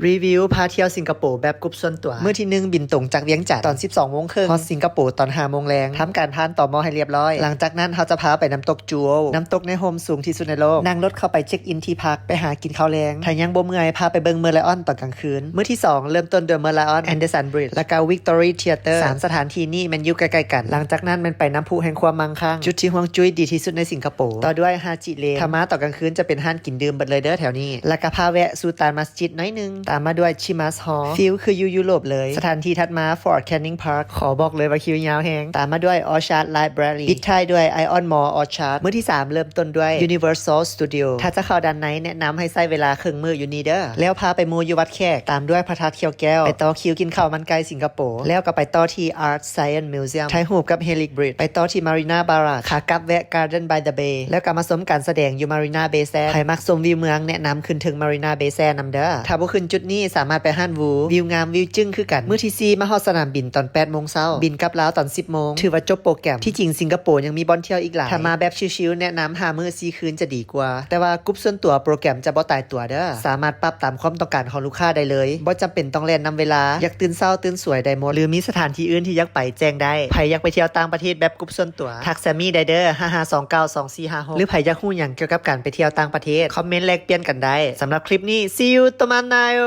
รีวิวพาเที่ยวสิงคโปร์แบบกรุ๊ปส่วนตัวมื้อที่1บินตรงจากเวียงจันทน์ตอน 12 โมงครึ่งฮอดสิงคโปร์ตอน 5 โมงแลงทำการผ่านต่อมอให้เรียบร้อยหลังจากนั้นเราจะพาไปน้ำตกจูโอน้ำตกในโฮมสูงที่สุดในโลกนั่งรถเข้าไปเช็คอินที่พักไปหากินข้าวแรงถ้ายังบ่เมื่อยพาไปเบิ่งเมอร์ไลออนตอนกลางคืนมื้อที่2เริ่มต้นด้วยเมอร์ไลออนแอนเดอร์สันบริดจ์แล้วก็วิกตอเรียเธียเตอร์3สถานที่นี้มันอยู่ใกล้ๆกันหลังจากนั้นมันไปน้ำพุแห่งความมั่งคั่งจุดที่ฮวงจุ้ยดีที่สุดในสิงคโปร์ต่อด้วยฮาจิเลนถ้ามาตอนกลางคืนจะเป็นห้านกินดื่มเบิดเลยเด้อแถวนี้แล้วก็พาแวะซูตานมัสยิดน้อยนึงตามมาด้วยชิมัสฮอลฟิลคืออยู่ยุโรปเลยสถานที่ถัดมา Fort Canning Park ขอบอกเลยว่าคิวยาวแฮงตามมาด้วย Orchard Library ปิดท้ายด้วย Ion Mall Orchard มื้อที่3เริ่มต้นด้วย Universal Studio ถ้าจะเข้าด้านในแนะนำให้ใช้เวลาครึ่งมื้ออยู่นี่เด้อแล้วพาไปมูอยู่วัดแขกตามด้วยพระธาตุเขียวแก้วไปต่อคิวกินข้าวมันไก่สิงคโปร์แล้วก็ไปต่อที่ Art Science Museum ถ่ายรูปกับ Helic Bridge ไปต่อที่ Marina Barrage ขากลับแวะ Garden by the Bay แล้วก็มาชมการแสดงอยู่ Marina Bay Sands ใครมักชมวิวเมืองแนะนำขึ้นถึง Marina Bay Sands นำเด้อถ้าบ่ขึ้นจุดนี้สามารถไปห้านวูวิวงามวิวจึ้งคือกันมื้อที่4มาฮอดสนามบินตอน 8 โมงเช้าบินกลับลาวตอน 10 โมงถือว่าจบโปรแกรมที่จริงสิงคโปร์ยังมีบ่อนเที่ยวอีกหลายถ้ามาแบบชิลๆแนะนำ5มื้อ4คืนจะดีกว่าแต่ว่ากรุ๊ปส่วนตัวโปรแกรมจะบ่ตายตัวเด้อสามารถปรับตามความต้องการของลูกค้าได้เลยบ่จำเป็นต้องแล่นนำเวลาอยากตื่นเช้าตื่นสวยได้หมดหรือมีสถานที่อื่นที่อยากไปแจ้งได้ไผอยากไปเที่ยวต่างประเทศแบบกรุ๊ปส่วนตัวทักแซมมี่ได้เด้อ55292456หรือไผอยากฮู้หยังเกี่ยวกับการไปเที่ยวต่างประเทศคอมเมนต์แลกเปลี่ยนกันได้สำหรับคลิปนี้ see you ตมันนายโอ